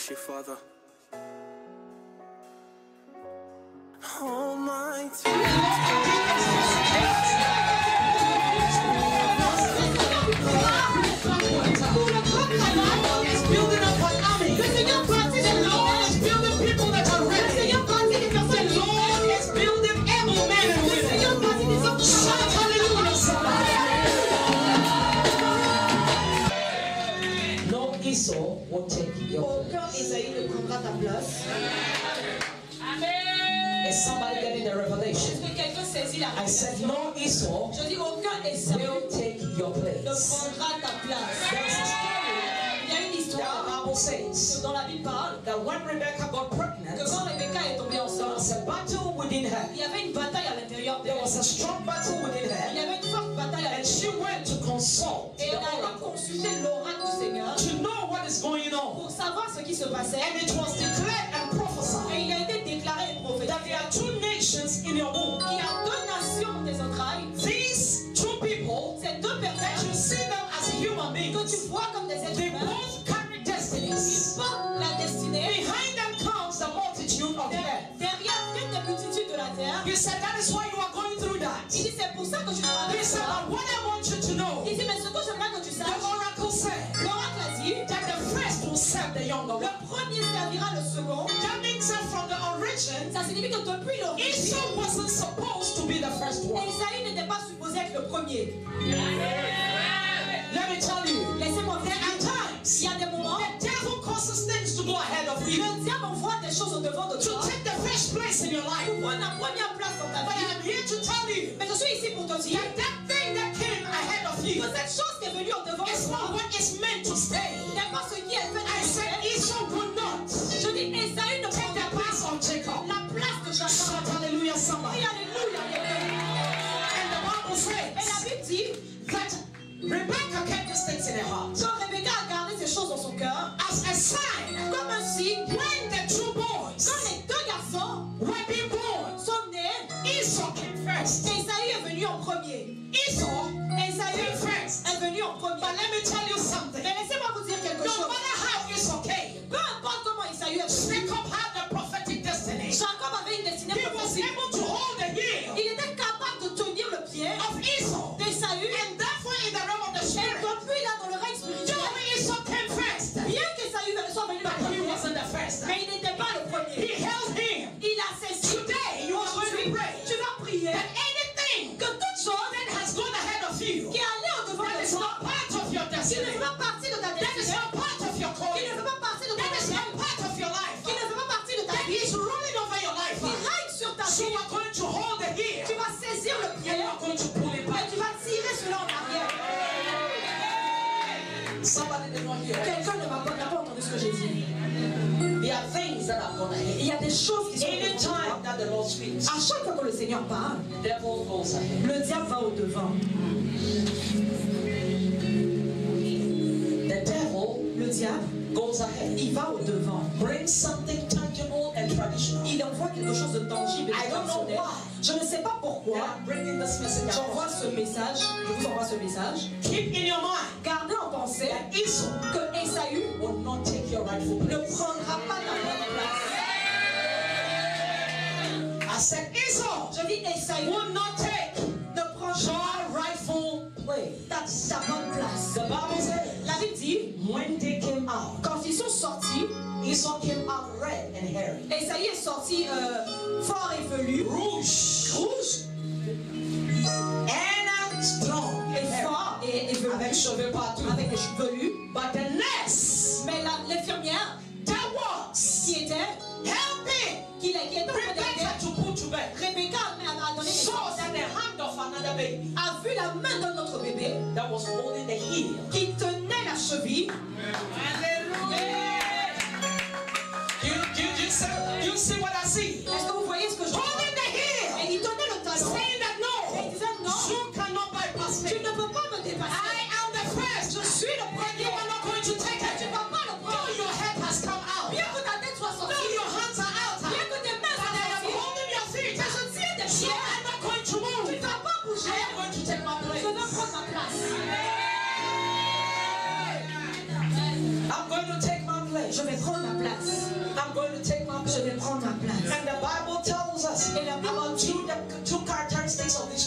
bless you, Father. Almighty. Is building up an army. The Lord is building people that are ready. The Lord is building able men and women. Shout hallelujah, somebody. No Esau will take your place. Esaü ne prendra ta place. Is somebody getting the revelation? Est-ce que quelqu'un saisit la I said no Esau Je dis aucun Esaü will take your ne place. prendra ta place. There's a story Il y a une that histoire the Bible says dont la Bible parle that when Rebecca got pregnant, que quand Rebecca est tombée there enceinte, was a battle within her. il y avait une bataille à l'intérieur There d'elle. was a strong battle within Il y her, avait une forte bataille à and l'intérieur. she went to consult Et the elle a oracle consulté l'oracle du Seigneur to know what is going on. pour savoir ce qui se passait. And it was declared and Et prophesied il a été déclaré et prophétisé. that there are two nations in your womb. Il y a deux nations des entrailles. These two people, Ces deux that personnes you see them as human que beings, tu vois comme des êtres they humains, both carry ils destinies. portent la destinée. Behind them comes the multitude of the earth. Derrière viennent des multitudes de la terre. He said that is why you are going through that. Il dit c'est pour ça que tu He traverses said, ça. but what I want you to know, Il dit mais ce que j'aimerais que tu the saches, oracle said l'oracle a dit, that the first will serve the younger le one. premier servira le second. That means that from the origin, Ça signifie que depuis l'origine, Esau wasn't supposed to be the first one. Esaü n'était pas supposé être le premier. Let me tell you, Laissez-moi vous there are dire, times il y a des moments, the devil causes things to go ahead of you le diable envoie des choses au devant de to toi take the first place in your life. pour prendre la première place dans ta But vie. I'm here to tell you Mais je suis ici pour te dire that that thing that came ahead of que you cette chose qui est venue au devant de is toi not what is meant to stay. n'est pas ce qui est fait. I said Esau would not Je dis Esaü ne take the prendra place of Jacob. pas la place de Jacob. Shout hallelujah, somebody. Et alléluia, And the Bible et la says Bible dit that Rebecca kept these things in her heart quand Rebecca a gardé ces choses dans son cœur, as a sign comme un signe, when the two boys quand les deux garçons were being born. sont nés, Esau came first. Esaü est venu en premier. Esau Esaü came first. est venu en premier. But let me tell you something. Mais laissez-moi vous dire quelque No chose. matter how Esau came, Peu importe comment Esaü est venu, Jacob had a prophetic destiny. Jacob avait une destinée He was prophétique. able to hold the heel Il était capable de tenir le pied of Esau. d'Esaü. And therefore in the realm of the Et spirit, depuis là dans le règne spirituel, though Esau came first, bien qu'Esaü soit venu but en he premier, wasn't the first. mais il n'était pas le He premier. held him. Il a cessé. Today you are going to pray Tu vas prier that anything que toute chose that has gone ahead of you qui est allée au devant that de is toi, not part of your qui ne destiny, fait pas partie de ta that is destinée, not part of your qui calling, ne fait pas partie de ta that is destinée, not part of your life, qui ne fait pas partie de ta that vie, is ruling over your life. qui règne sur ta So vie. you are going to hold the heel Tu vas saisir le and pied you are going to pull it et back. tu vas tirer cela en arrière. Somebody did not hear. Quelqu'un n'a pas entendu ce que j'ai dit. There are things that are going to Il y a des choses qui sont Anytime that the Lord speaks, à chaque fois que le Seigneur parle, the devil goes ahead. le diable va au devant. The devil Le diable, goes ahead. il va au devant. Brings something tangible and traditional. Il envoie quelque chose de tangible et I de don't know personnel. why. Je ne sais pas And pourquoi. I'm bringing this message J'envoie across. ce message, je vous envoie ce message. Keep in your mind Gardez en pensée that Esau que Esaü will not take your rightful ne place. prendra pas ta bonne place. I said Esau Je dis Esaü will not take ne prendra your rightful place. ta bonne place. The Bible says La Bible dit, when they came out, quand ils sont sortis, Esau came out red and hairy. Esaü est sorti fort et velu, Rouge and strong et fort et velu, avec cheveux partout. avec des cheveux velus. But the nurse Mais l'infirmière that was qui était helping qui était Rebecca to put to bed Rebecca a donné saw naissance, that the hand of another baby a vu la main d'un autre bébé that was holding the heel. qui tenait la cheville. You see what I see? Est-ce que vous voyez ce que je vois? Holding the heel, Et il tenait le talon. saying that Et no, il disait non, you cannot bypass tu me. ne peux pas me dépasser. I am the first. Je suis le You premier. are not going to take Tu it. ne vas pas le Though prendre. your head has come out, Bien que ta tête soit though sortie, your hands are out, bien que tes mains but I soient am sorties, holding your feet. mais je tiens tes So pieds. I'm not going to Tu move. ne vas pas bouger. I am going to take my Je place. vais prendre ma place. I'm going to take my place. Je vais prendre ma place.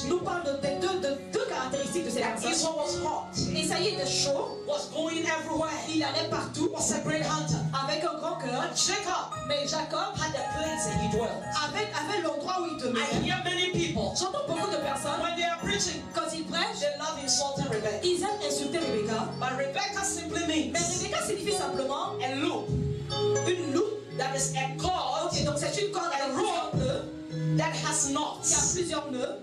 these nous people. parle de deux caractéristiques de ces That personnes. Esau was hot, Esaïe était chaud, was going everywhere, il allait partout was a great hunter. avec un grand cœur. But Jacob Mais Jacob had the place that he dwelt. avait l'endroit où il I demeurait. hear many people, J'entends beaucoup de personnes, when they are preaching, quand ils prêchent, they love insulting Rebecca. ils aiment insulter Rebecca. But Rebecca simply Mais means Rebecca signifie simplement a loop. une loupe. That is a cord Et donc c'est une corde avec plusieurs nœuds, that has qui a knots plusieurs nœuds,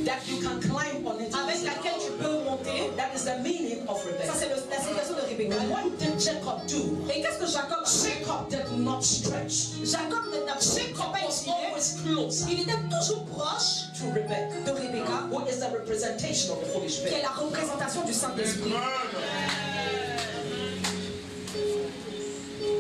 that you can climb on it. avec laquelle tu peux monter. That is the meaning of Ça Rebecca. c'est la signification de Rebecca. What did Jacob do? Et qu'est-ce que Jacob a fait? Jacob did not stretch. Jacob n'a Jacob pas was étiré. always closer Il était toujours proche to Rebecca, de Rebecca, who is the representation of the Holy qui est Spirit. la représentation du Saint-Esprit.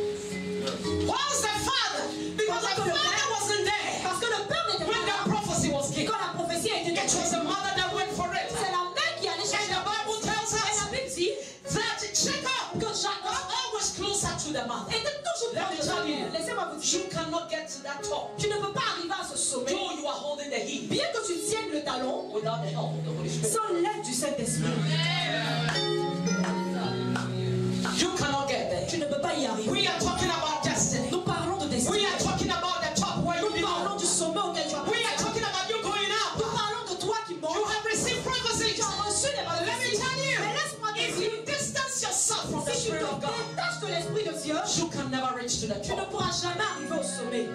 Why's the father? Because the father wasn't there Parce que le père n'était when pas the prophecy was là. given. Quand la prophétie a été It donnée, was the mother that went for it. c'est la mère qui allait And chercher. the Bible tells Et us la Bible dit that Jacob que was Jacob always closer to the mother. était toujours Let me proche de sa tell you, mère. Laissez-moi vous dire, you cannot get to that top. tu ne peux pas arriver à ce sommet, Though you are holding the heel bien que tu tiennes le talon, without the help of the Holy Spirit. sans l'aide du Saint-Esprit. You cannot get there. Tu ne peux pas y arriver. We are talking about destiny. Nous parlons de We destinée. are talking about the top where you Nous parlons belong. du sommet auquel tu as We are talking about you going Nous up. parlons de toi qui montes. You have received prophecies. Tu as reçu des Let me prophéties. tell you, Mais laisse-moi te if dire, you distance yourself from the si tu te Spirit of God, détaches de l'Esprit de Dieu, you can never reach to the tu ne top. pourras jamais arriver au sommet.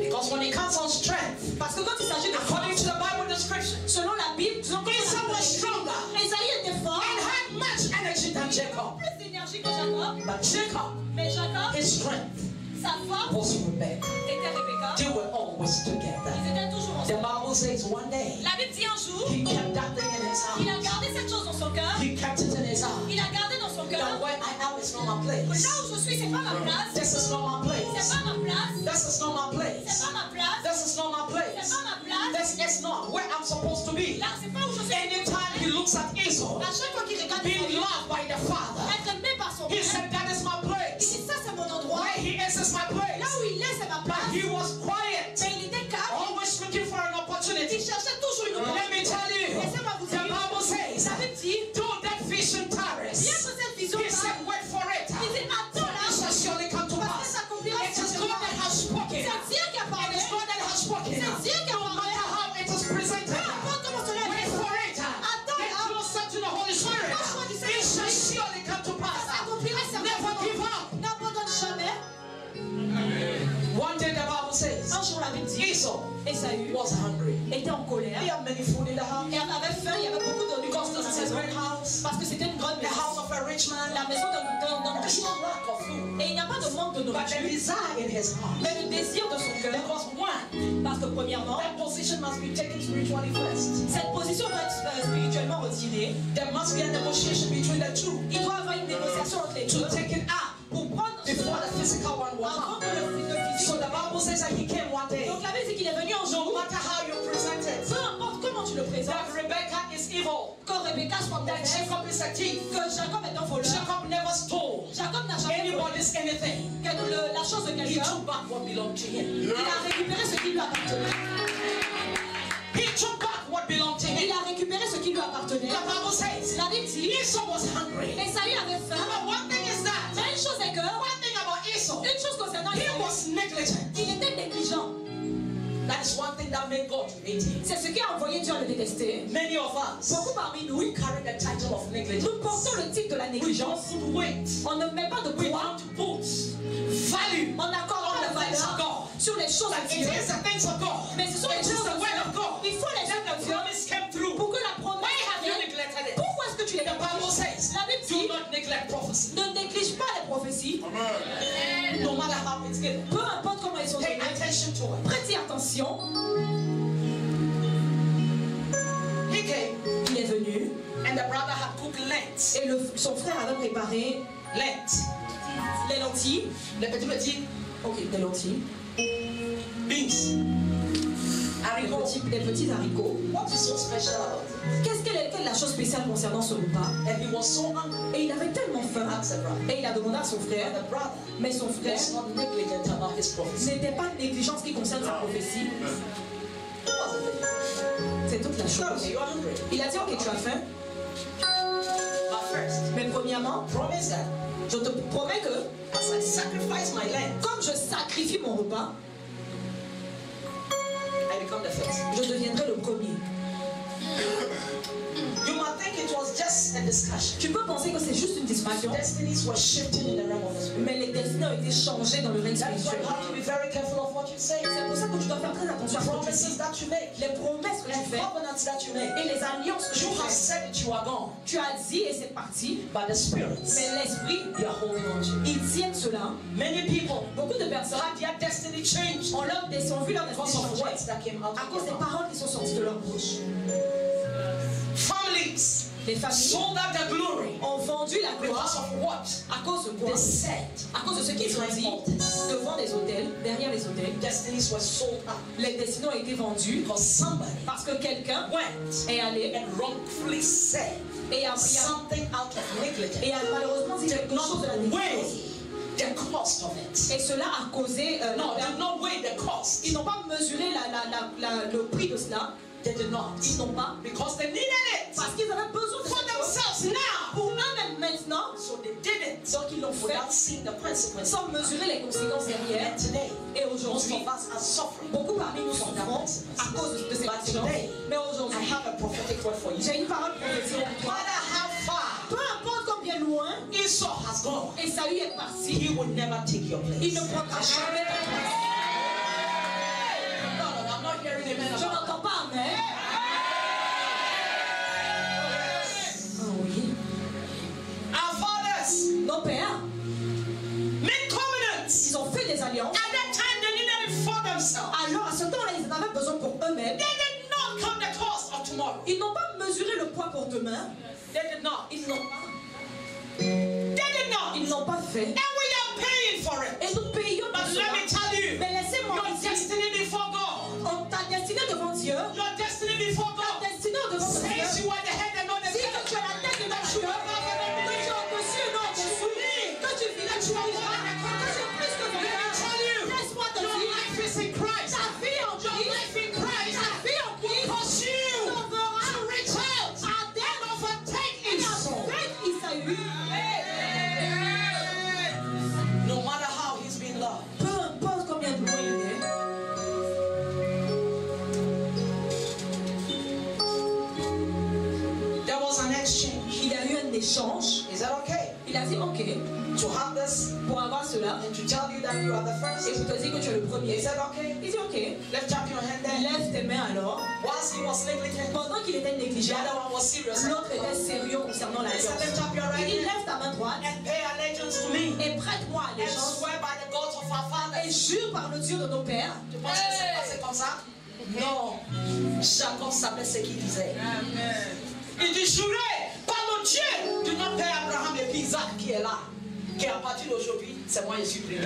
Because when it comes on strength, Parce que quand il s'agit de according to the Bible description, selon la Bible, disons que Esau was stronger Esaïe était fort, and had much energy than Jacob. plus d'énergie que Jacob. But Jacob, Mais Jacob, his strength sa force was Rebecca. était Rebecca. They were always together. Ils étaient toujours The ensemble. Bible says one day La Bible dit un jour, he kept that thing in his il heart. a gardé cette chose dans son cœur. He kept it in his heart. Il a gardé dans son That cœur. where I am is not my Là place. où je suis, c'est pas ma place. This is not my C'est place. pas ma place. This is not my C'est place. pas ma place. This is not my C'est place. pas ma place. This is not where I'm supposed to be. Là, c'est pas où je suis. Anytime he looks at Esau, À chaque fois qu'il regarde being Esaïe, loved by the father, être aimé par son he père, said, that is my il place. dit ça c'est mon endroit. Where he is my place. Là où il est, c'est ma But place. he was quiet, Mais il était calme. always looking for an Il opportunity. cherchait toujours une Let me tell you, Laissez-moi vous the dire. Bible says, La Bible dit, though that vision bien tarries, que cette vision he said, wait for it. il dit attends là, It shall surely come to parce que pass. ça accomplira It is God that has spoken. C'est Dieu qui a It parlé. is God that has spoken. C'est Dieu qui a No parlé. matter how it is presented, Peu importe comment cela est wait fait, for it. Get closer to the Holy Spirit. It shall surely come to ça pass. s'accomplira Never certainement. give up. N'abandonne jamais. One day the Bible says, Un jour la Bible dit, Esau Esaü was hungry. était en colère. He had many food in the house. Et avait faim, il y avait beaucoup de Because nourriture dans this is sa a great maison. house. Parce que c'était une grande The maison. house of a rich man. La maison d'un There's riche. no lack of food. Et il n'y a pas de manque de But the nourriture. desire in his heart. Mais le désir de son cœur. Because one, Parce que premièrement, that position must be taken spiritually first. cette position doit être spirituellement retirée. There must be a negotiation between the two Il doit y avoir une négociation entre les deux. to take it out Pour prendre before the physical one will avant come. que le So physique. the Bible says that he came one day. Donc la Bible dit qu'il est venu un No jour. matter how you present it, Peu importe comment tu le that présentes. Rebecca is evil, Que Rebecca soit that mauvaise. Jacob is a thief. Que Jacob est un voleur. Jacob never stole Jacob n'a jamais volé anybody's anything. la chose de He quelqu'un. took back what belonged to him. Il a récupéré ce qui lui appartenait. He took back what belonged to Il him. a récupéré ce qui lui appartenait. The Bible says La Bible dit, Esau was hungry. Esaü avait faim. But one thing is that, Mais une chose est que, one thing about Esau, une chose concernant he Esaü, was negligent. il était négligent. That is one thing that made God to hate him. C'est ce qui a envoyé Dieu à le détester. Many of us, Beaucoup parmi nous, we carry the title of negligence. nous portons le titre de la We négligence. don't put weight. On ne met pas de We poids. don't put value On n'accorde pas on de the things of valeur God. sur les choses That de it Dieu. is the things of God. Mais ce sont les It is choses the de word of Dieu. God. Il faut les Then œuvres the de Dieu promise came through. pour que la promesse Why have you vienne. neglected it? Pourquoi est-ce que tu les The Bible négliges? says, La Bible do dit, not neglect prophecy. ne néglige pas les prophéties. No matter how it's given. Peu importe comment ils sont Pay données. attention to it. Prêtez attention. He came, Il est venu and the brother had cooked lentils. et son frère avait préparé Lentils. les lentilles. Les petits Ok, des lentilles. beans. Haricots. Des petits haricots. What is so special about it? Quelle est la chose spéciale concernant ce repas? And he was so hungry. Et il avait tellement faim. Asked the brother. Et il a demandé à son frère, And the brother mais son frère was not negligent about his prophecy. n'était pas négligent en ce qui concerne sa prophétie. c'est toute la chose. Okay, you are hungry. Il a dit, ok, tu as faim. But first, Mais premièrement, promise that je te promets que as I sacrifice my lamb, comme je sacrifie mon repas, I become the first. je deviendrai le premier. You might think it was just a discussion. Tu peux penser que c'est juste une discussion, Destinies were shifting in the realm of the spirit. mais les destinées ont été changées dans le règne That's why spirituel. you have to be very careful of what you say. C'est pour ça que tu dois faire très attention à ce que tu Promises dis. that you make, Les promesses que tu and fais covenants that you make. et les alliances que tu You have fais. said it, you are gone. Tu as dit et c'est parti, But the spirits, mais l'esprit, they are holding on to. ils tiennent cela. Many people Beaucoup de personnes had their destiny changed ont vu leur because destinée of changer words that came out à of cause des their mouth. paroles qui sont sorties de leur bouche. Families Les familles sold out their glory ont vendu la because gloire of what à cause de they quoi? said. À cause de ce qu'ils ont dit devant des hôtels, derrière les hôtels. Destinies were sold out Les destinées ont été vendues because somebody parce que quelqu'un went est allé and wrongfully said et a something out of negligence. malheureusement dit quelque chose de la négligence. Weigh the cost of it. Et cela a causé... No, did not weigh the cost. ils n'ont pas mesuré le prix de cela. They did not. Ils n'ont pas. Because they needed it Parce qu'ils avaient besoin de for cette chose themselves now. pour eux-mêmes maintenant. So they did it Donc ils l'ont fait without seeing the consequences. sans mesurer les conséquences derrière. And today, Et most aujourd'hui, of us are suffering. beaucoup parmi nous souffrons à cause de ces But conséquences. today, Mais I aujourd'hui, have a prophetic word for you. j'ai une parole prophétique No pour toi. matter how far Peu importe combien loin Esau has gone, Esaü est parti, he will never take your place. il ne prendra jamais ta place. No, I'm not hearing amen. Je n'entends pas amen. Oh oui. Our fathers Nos pères, made covenants. ils ont fait des alliances. At that time, they needed it for themselves. Alors à ce temps-là, ils en avaient besoin pour eux-mêmes. They did not count the cost of tomorrow. Ils n'ont pas mesuré le poids pour demain. They did not. Ils n'ont pas. They did not. Ils n'ont pas fait. And we are paying for it. Et nous payons pour But cela. let me tell you, Mais laissez-moi your dire, destiny before God, ta destinée devant Dieu, your destiny before ta God, destinée devant says Dieu, you are the head and not the si tail. que tu es la tête et non la queue, que tu es au-dessus et non au-dessous, que tu vis, que tu vivras, que tu es plus que vainqueur. Laisse-moi te Your dire, life is in Christ. ta vie en Your Christ, life in Christ ta vie en Christ, cause you sauvera to reach out Adèle and overtake et Esau. avec Isaïe. No matter how he's been loved. Peu importe combien de loin il est, There was an exchange. il y a eu un échange. Is that okay? Il a dit ok, To have this pour avoir cela, and to tell you that you are the et first. je te dis que tu es le premier. Is that okay? Il dit ok, Lift up your hand there. lève tes mains alors. Whilst he was negligent, Pendant qu'il était the négligent, other one was serious. l'autre était sérieux concernant He said, l'alliance. lift up your Il right dit hand lève ta main droite and pay allegiance to me. et prête-moi And allégeance swear by the gods of our et fathers. jure par le Dieu de nos pères. Tu penses que c'est passé comme ça? Non. Jacob savait ce qu'il disait. Il dit, jurez par le Dieu de notre père Abraham et puis Isaac qui est là. Qui à partir d'aujourd'hui, c'est moi Jésus Christ.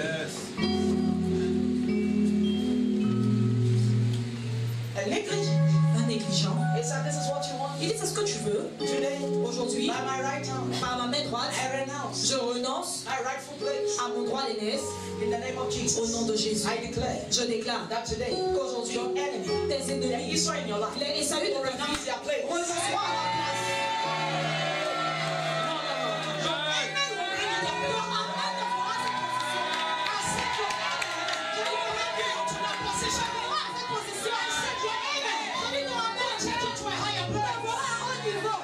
A negligent. Un négligent. He said, this is what you want. Il dit c'est ce que tu veux. Today, Aujourd'hui, by my right hand, par ma main droite, I renounce je renonce my rightful place à mon droit d'aînesse in the name of Jesus. au nom de Jésus. I declare Je déclare that today, qu'aujourd'hui, your enemy, tes the ennemis, Esau in your life, les Esaü de will ta vie, renounce their place. renonceront à leur place. Your enemy will bring you the Leur power. amen te fera cette position. I said your enemy will bring you to that position. Fera cette position. I said your enemy Je dis ton amen. will take you to a higher Te place. fera à un niveau.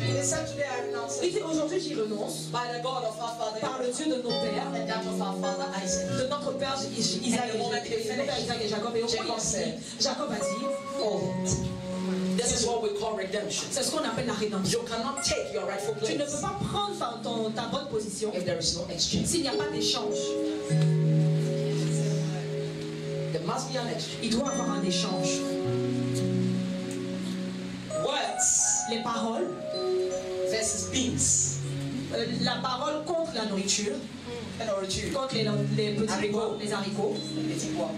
He said today I renounce Il it dit aujourd'hui j'y renonce by the God of our father par le Dieu de nos pères, and that of our father Isaac. de notre père Isaac et Jacob. Et au moment où il a fini, Jacob a dit, Oh, this is what we call redemption. c'est ce qu'on appelle la rédemption. You cannot take your rightful Tu ne peux place pas prendre ta bonne position if there is no exchange. s'il n'y a pas d'échange. There must be an exchange. Il doit y avoir un échange. Words Les paroles, versus beans. la parole contre la nourriture, And origin. contre les petits Haricots. pois, les haricots. Petit pois.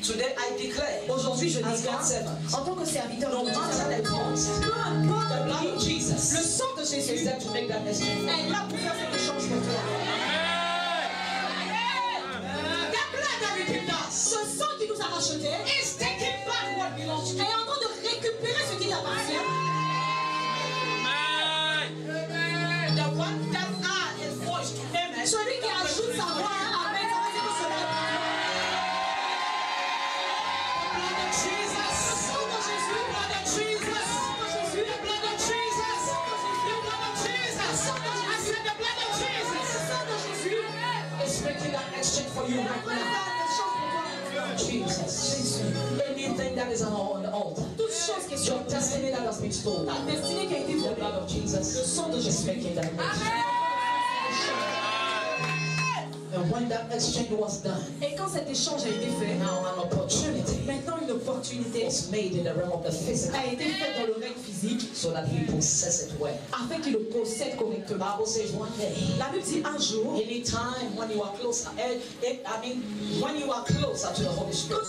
Today I declare, Aujourd'hui, je as déclare, God servant, en tant que serviteur no de Dieu, matter the cost, peu importe the blood of le Jesus sang de is Jésus there to make that exchange. est là pour faire cet échange pour toi. The blood blood that redeemed us Ce sang qui nous a rachetés is taking back what belongs to est en train de récupérer ce qui t'appartient. The one that add his voice to amen. Celui qui ajoute sa voix à amen, ça veut dire que cela. The blood of Jesus. Le sang de Jésus. The blood of Jesus. Le sang de Jésus. The blood of Jesus. The blood of Jesus. I said the blood of Jesus. Le sang de Jésus. It's making that exchange for you right now. Jesus. Anything that is on the altar. Toute chose qui est sur Your destiny that has been stolen. ta destinée qui a été The volée. blood of Jesus. Le sang de Is Jésus. making that exchange. And when that exchange was done, Et quand cet échange a été fait, now an opportunity maintenant une opportunité was made in the realm of the physical a été faite dans le règne physique so that he possess it well. afin qu'il le possède The correctement. Bible says one day, La Bible dit un jour, anytime when you are closer, when you are closer to the Holy Spirit,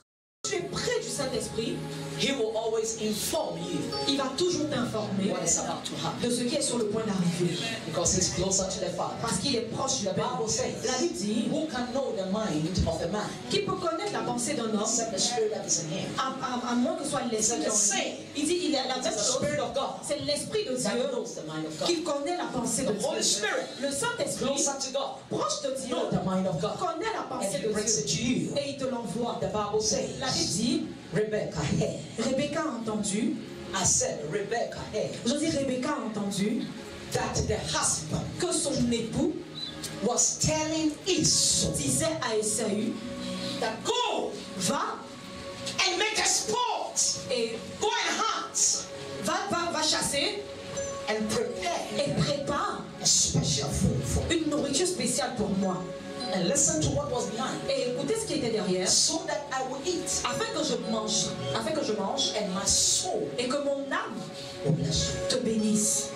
quand tu es près du Saint-Esprit, he will always inform you il va toujours t'informer what is about to happen de ce qui est sur le point d'arriver. because he's closer to the Father. Parce qu'il est proche du The Père. Bible says, La Bible dit, who can know the mind of a man qui peut connaître la pensée d'un homme except the spirit that is in him? à moins que ce soit l'esprit qui en lui. Il dit, il est la It's même the chose. Spirit of God C'est l'Esprit de that Dieu knows the mind of God. qui connaît la pensée de The Holy Dieu. Spirit, Le Saint-Esprit, closer to God, proche de Dieu, know the mind of God. connaît la And pensée he de brings it Dieu. to you. Et il te l'envoie. The Bible La Bible says, dit, Rebecca had. Rebecca a entendu, I said, Rebecca had je dis Rebecca a entendu that the husband que son époux was telling Esau disait à Esaü, that go va and make a sport, et go and hunt va chasser and prepare et prépare a special food for me. une nourriture spéciale pour moi. And listen to what was behind, Et écoutez ce qui était derrière, so that I will eat afin que je mange, and my soul et que mon âme will bless you. te bénisse.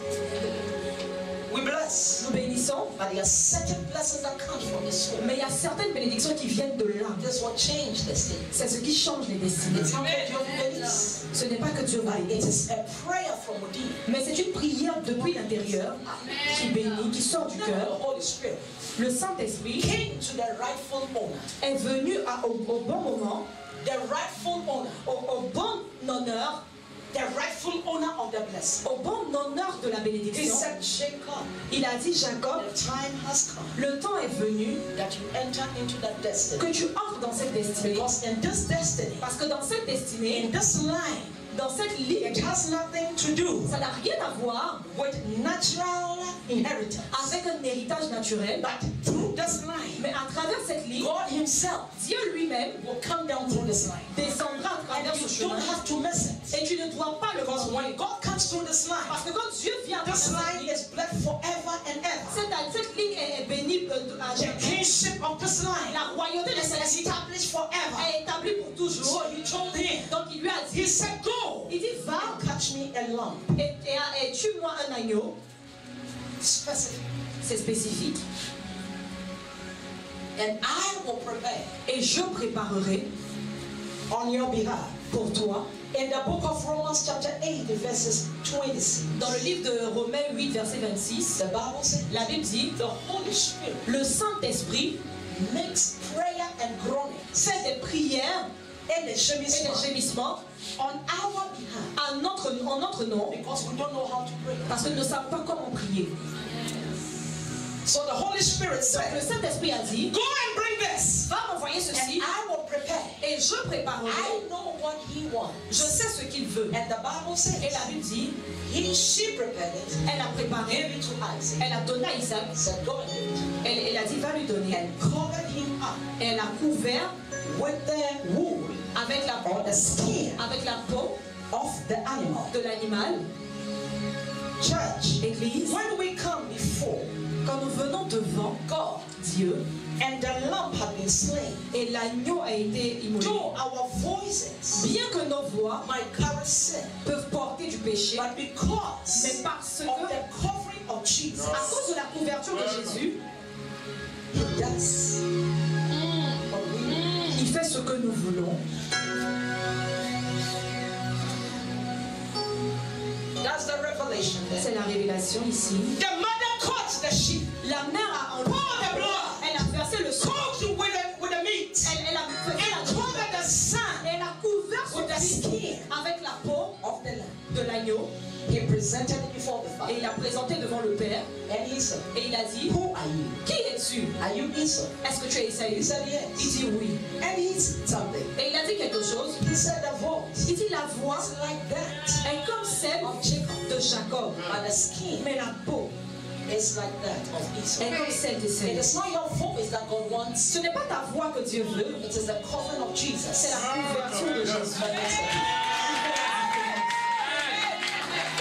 We bless, Nous bénissons, but there are certain blessings that come from the soul. mais il y a certaines bénédictions qui viennent de l'âme. That's what changed this thing. C'est ce qui change les destinées. It's not that you're blessed, Ce n'est pas que Dieu va but aider, it is a prayer from within. mais c'est une prière depuis l'intérieur qui bénit, qui sort du The cœur. Holy Spirit Le Saint-Esprit came to the rightful owner. est venu au bon moment, The rightful owner. au bon honneur, The rightful owner of the blessing. au bon honneur de la He bénédiction. said, Jacob, Il a dit, Jacob, the time has come le temps est venu that you enter into that destiny. que tu entres dans cette destinée. Because in this destiny, Parce que dans cette destinée, in this line, dans cette ligne, it has nothing to do ça n'a rien à voir with natural inheritance. avec un héritage naturel, But through this line, mais à travers cette ligne, God Himself Dieu lui-même will come down through this line. descendra à travers ce And you chemin. don't have to miss it. Et tu ne dois pas le Because when manquer. God comes through this line, Parce que quand Dieu vient à this travers cette line ligne, is blessed forever and ever. cette ligne est bénie à The jamais. kingship of this line La royauté de is cette ligne established forever. est établie pour toujours. So He told him, Donc il lui a He dit, said, go il dit, va and catch me a lamb. et tue-moi un agneau. Specific. C'est spécifique. And I will prepare Et je préparerai on your behalf. pour toi. In the book of Romans chapter 8 verses 26. Dans le livre de Romains 8, verset 26, The Bible says, la Bible dit, the Holy Spirit le Saint-Esprit makes prayer and groaning fait des prières and the et des gémissement gémissements on our behalf en notre nom, because we don't know how to pray. parce que nous ne savons pas comment prier. So the Holy Spirit Donc le said, Saint-Esprit a dit, go and bring this va m'envoyer and ceci I will prepare. et je préparerai. I know what He Je wants. sais ce qu'il veut. And the Bible says, Et la Bible dit, she prepared it, elle a préparé, gave it to Isaac, elle a donné à Isaac, said, go and do it, elle a dit, va lui donner. and covered him up Et elle a couvert with the wool avec la or the skin peau of the animal. de l'animal. Church, Église, when we come before quand nous venons devant God Dieu and the lamb had been slain, et l'agneau a été immolé, though our voices bien que nos voix might carry sin, peuvent porter du péché, but because mais parce of que, the covering of Jesus, à cause de la couverture de Jésus, He does what we need. il fait ce que nous voulons. That's the revelation there. C'est la révélation ici. The mother caught the sheep, La mère a enlevé, poured the blood, elle a versé le sang, cooked with the meat, elle a présenté devant le Père. And he said, Et il a dit, who are you? qui es-tu? Are you Esau? Est-ce que tu es Esaü? He said, Il yes. dit oui. And he said something. Et il a dit quelque chose. He said the voice Il dit la voix was like that est comme celle of Jacob, de Jacob. but the skin Mais la peau is like that of Esau. est comme celle It d'Esaü. is not your voice that God wants. Ce n'est pas ta voix que Dieu veut. It is the covering of Jesus. C'est la couverture de Jésus.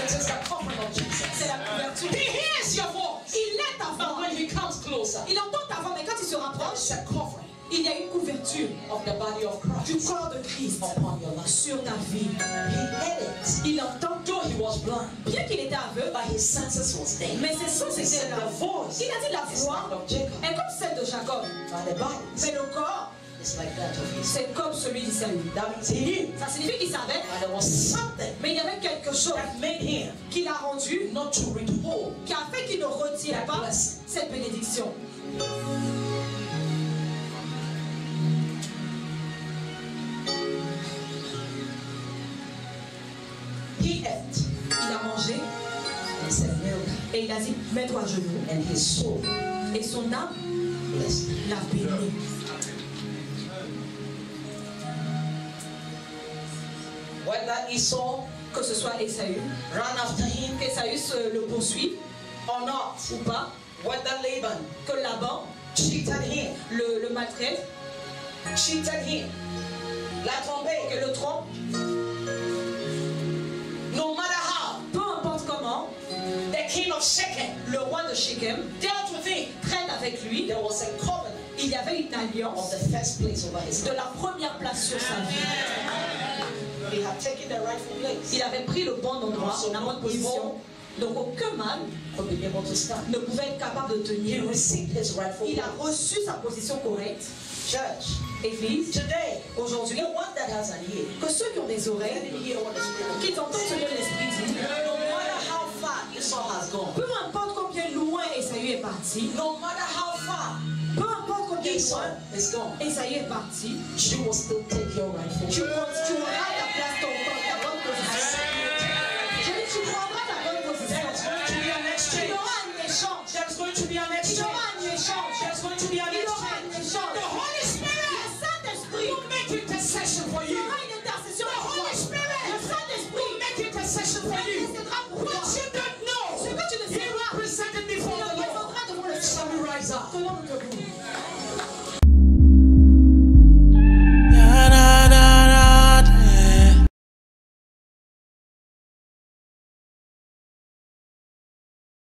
It is the covering of Jesus. C'est la couverture. He hears your voice. Il est ta But voix. when he comes closer, Il entend ta voix, mais quand il se rapproche, it's a covering il y a une couverture of the body of du Christ corps de Christ upon your life. sur ta vie. He heard it. Il entend, Though he was blind, bien qu'il était aveugle, but his senses was there. mais ses sens He étaient said là. the voice Il a dit la is voix like of Jacob, est comme celle de Jacob, but the body mais le corps, is like that of Esau. c'est comme celui d'Isaïe. That means he knew Ça signifie qu'il savait, that there was something mais il y avait quelque chose that made him qui l'a rendu, not to withhold. qui a fait qu'il ne retire pas cette bénédiction. He ate Il a mangé and he said, kneel down. et il a dit, mets-toi à genoux. And his soul Et son âme blessed. l'a béni. Whether Esau Que ce soit Esaü, ran after him qu'Esaü le poursuive or not, ou pas, whether Laban que Laban cheated him, le maltraite, cheated him, l'a trompé, que le trompe, no matter how, peu importe comment, the king of Shechem le roi de Shechem dealt with him. traite avec lui. There was a covenant Il y avait une of alliance the first place over his de life. la première place sur sa vie. He had taken the rightful place. Il avait pris le bon endroit, la bonne position. Donc aucun mal Could be able to stand. ne pouvait être capable de He tenir. received his rightful Il a place. reçu sa position correcte. Church, Église, today, aujourd'hui, the one that has an ear, que ceux qui ont des let oreilles, him hear what the Spirit qui t'entendent ce que l'Esprit dit, No matter how far Esau has gone, peu importe combien loin Esaü est parti, no matter how far peu importe combien Esau loin is gone, Esaü est parti, you will still take your rightful tu place. auras ta place, ta bonne position. Je dis, tu prendras ta bonne position. Il y aura un échange. There's going to be an Il y exchange. aura un échange. There's going to be an Il y aura un exchange. échange. The Holy Spirit Le Saint-Esprit will make intercession for you. fera une intercession The pour toi. Holy Spirit Le Saint-Esprit will make intercession for you. intercédera pour toi. What you don't know, Ce que tu ne He sais will pas, present it il before le the Lord. présentera devant le Shall we Seigneur. rise up? Tenons-nous debout.